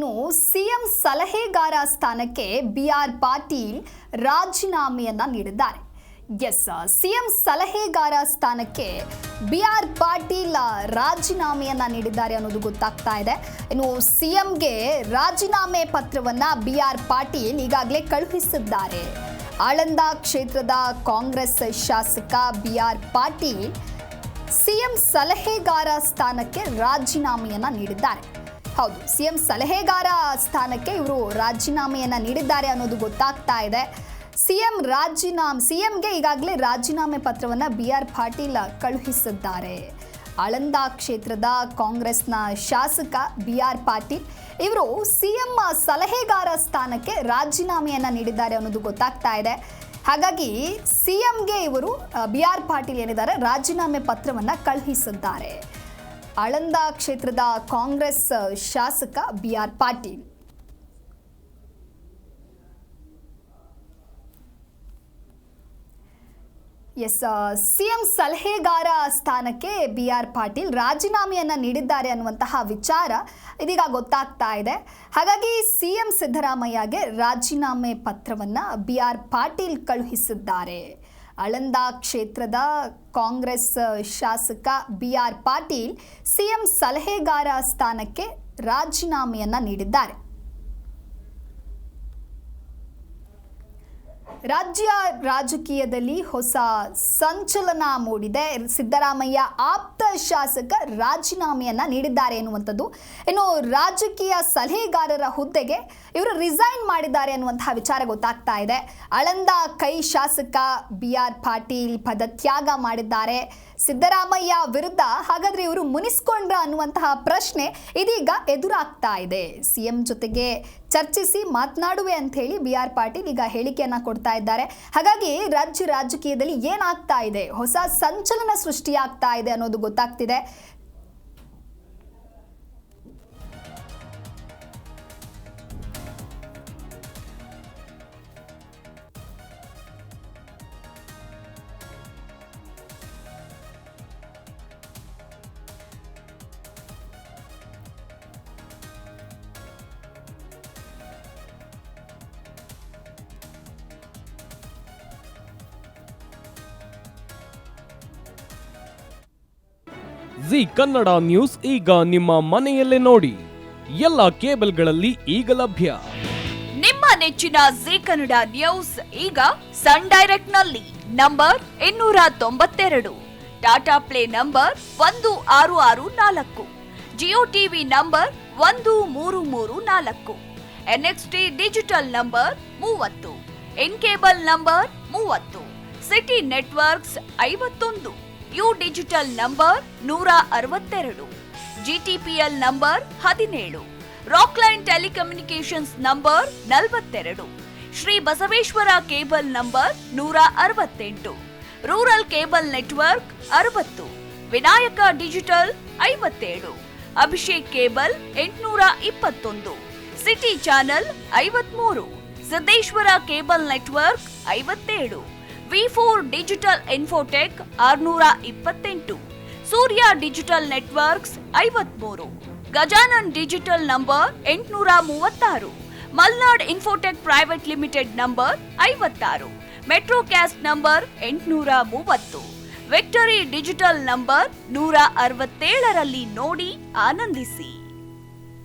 ಇನ್ನು ಸಿಎಂ ಸಲಹೆಗಾರ ಸ್ಥಾನಕ್ಕೆ ಬಿಆರ್ ಪಾಟೀಲ್ ರಾಜೀನಾಮೆಯನ್ನ ನೀಡಿದ್ದಾರೆ. ಸಿಎಂ ಸಲಹೆಗಾರ ಸ್ಥಾನಕ್ಕೆ ಬಿಆರ್ ಪಾಟೀಲ್ ರಾಜೀನಾಮೆಯನ್ನ ನೀಡಿದ್ದಾರೆ ಅನ್ನೋದು ಗೊತ್ತಾಗ್ತಾ ಇದೆ. ಇನ್ನು ಸಿಎಂಗೆ ರಾಜೀನಾಮೆ ಪತ್ರವನ್ನ ಬಿಆರ್ ಪಾಟೀಲ್ ಈಗಾಗಲೇ ಕಳುಹಿಸಿದ್ದಾರೆ. ಆಳಂದ ಕ್ಷೇತ್ರದ ಕಾಂಗ್ರೆಸ್ ಶಾಸಕ ಬಿಆರ್ ಪಾಟೀಲ್ ಸಿಎಂ ಸಲಹೆಗಾರ ಸ್ಥಾನಕ್ಕೆ ರಾಜೀನಾಮೆಯನ್ನ ನೀಡಿದ್ದಾರೆ. ಹೌದು, ಸಿಎಂ ಸಲಹೆಗಾರ ಸ್ಥಾನಕ್ಕೆ ಇವರು ರಾಜೀನಾಮೆಯನ್ನ ನೀಡಿದ್ದಾರೆ ಅನ್ನೋದು ಗೊತ್ತಾಗ್ತಾ ಇದೆ. ಸಿಎಂಗೆ ಈಗಾಗಲೇ ರಾಜೀನಾಮೆ ಪತ್ರವನ್ನ ಬಿಆರ್ ಪಾಟೀಲ್ ಕಳುಹಿಸಿದ್ದಾರೆ. ಆಳಂದ ಕ್ಷೇತ್ರದ ಕಾಂಗ್ರೆಸ್ನ ಶಾಸಕ ಬಿಆರ್ ಪಾಟೀಲ್ ಇವರು ಸಿಎಂ ಸಲಹೆಗಾರ ಸ್ಥಾನಕ್ಕೆ ರಾಜೀನಾಮೆಯನ್ನ ನೀಡಿದ್ದಾರೆ ಅನ್ನೋದು ಗೊತ್ತಾಗ್ತಾ ಇದೆ. ಹಾಗಾಗಿ ಸಿಎಂಗೆ ಇವರು ಬಿಆರ್ ಪಾಟೀಲ್ ಏನಿದ್ದಾರೆ ರಾಜೀನಾಮೆ ಪತ್ರವನ್ನ ಕಳುಹಿಸಿದ್ದಾರೆ. ಆಳಂದ ಕ್ಷೇತ್ರದ ಕಾಂಗ್ರೆಸ್ ಶಾಸಕ ಬಿಆರ್ ಪಾಟೀಲ್. ಸಿಎಂ ಸಲಹೆಗಾರ ಸ್ಥಾನಕ್ಕೆ ಬಿಆರ್ ಪಾಟೀಲ್ ರಾಜೀನಾಮೆಯನ್ನ ನೀಡಿದ್ದಾರೆ ಅನ್ನುವಂತಹ ವಿಚಾರ ಇದೀಗ ಗೊತ್ತಾಗ್ತಾ ಇದೆ. ಹಾಗಾಗಿ ಸಿಎಂ ಸಿದ್ದರಾಮಯ್ಯಗೆ ರಾಜೀನಾಮೆ ಪತ್ರವನ್ನ ಬಿಆರ್ ಪಾಟೀಲ್ ಕಳುಹಿಸಿದ್ದಾರೆ. ಆಳಂದ ಕ್ಷೇತ್ರದ ಕಾಂಗ್ರೆಸ್ ಶಾಸಕ ಬಿಆರ್ ಪಾಟೀಲ್ ಸಿಎಂ ಸಲಹೆಗಾರ ಸ್ಥಾನಕ್ಕೆ ರಾಜೀನಾಮೆಯನ್ನ ನೀಡಿದ್ದಾರೆ. ರಾಜ್ಯ ರಾಜಕೀಯದಲ್ಲಿ ಹೊಸ ಸಂಚಲನ ಮೂಡಿದೆ. ಸಿದ್ದರಾಮಯ್ಯ ಆಪ್ತ ಶಾಸಕ ರಾಜೀನಾಮೆಯನ್ನ ನೀಡಿದ್ದಾರೆ ಎನ್ನುವಂಥದ್ದು. ಇನ್ನು ರಾಜಕೀಯ ಸಲಹೆಗಾರರ ಹುದ್ದೆಗೆ ಇವರು ರಿಸೈನ್ ಮಾಡಿದ್ದಾರೆ ಅನ್ನುವಂತಹ ವಿಚಾರ ಗೊತ್ತಾಗ್ತಾ ಇದೆ. ಆಳಂದ ಕೈ ಶಾಸಕ ಬಿಆರ್ ಪಾಟೀಲ್ ಪದತ್ಯಾಗ ಮಾಡಿದ್ದಾರೆ. ಸಿದ್ದರಾಮಯ್ಯ ವಿರುದ್ಧ ಹಾಗಾದ್ರೆ ಇವರು ಮುನಿಸ್ಕೊಂಡ್ರ ಅನ್ನುವಂತಹ ಪ್ರಶ್ನೆ ಇದೀಗ ಎದುರಾಗ್ತಾ ಇದೆ. ಸಿಎಂ ಜೊತೆಗೆ ಚರ್ಚಿಸಿ ಮಾತನಾಡುವೆ ಅಂತ ಹೇಳಿ ಬಿಆರ್ ಪಾಟೀಲ್ ಈಗ ಹೇಳಿಕೆಯನ್ನ ಕೊಡ್ತಾ ಇದ್ದಾರೆ. ಹಾಗಾಗಿ ರಾಜ್ಯ ರಾಜಕೀಯದಲ್ಲಿ ಏನಾಗ್ತಾ ಇದೆ, ಹೊಸ ಸಂಚಲನ ಸೃಷ್ಟಿಯಾಗ್ತಾ ಇದೆ ಅನ್ನೋದು ಗೊತ್ತಾಗ್ತಿದೆ. ಜಿ ಕನ್ನಡ ನ್ಯೂಸ್ ಈಗ ನಿಮ್ಮ ಮನೆಯಲ್ಲೇ ನೋಡಿ. ಎಲ್ಲ ಕೇಬಲ್ಗಳಲ್ಲಿ ಈಗ ಲಭ್ಯ. ನಿಮ್ಮ ನೆಚ್ಚಿನ ಜಿ ಕನ್ನಡ ನ್ಯೂಸ್ ಈಗ ಸನ್ ಡೈರೆಕ್ಟ್ ನಲ್ಲಿ number 292, Tata Play number 1664, Jio TV number 1334, NXT digital number 30, in cable number 30, city networks 51, U digital number 162, GTPL number 17, Rockline telecommunications number 42, Shri Basaveshwara cable number 168, rural cable network 60, Vinayaka digital 57, Abhishek cable 821, city channel 53, Siddeshwara cable network 57, ವಿ4 digital infotech 628, Surya digital networks 53, Gajanan digital number 836, Malnad infotech private limited number 56, Metrocast number 830, Victory digital number 167ರಲ್ಲಿ ನೋಡಿ ಆನಂದಿಸಿ.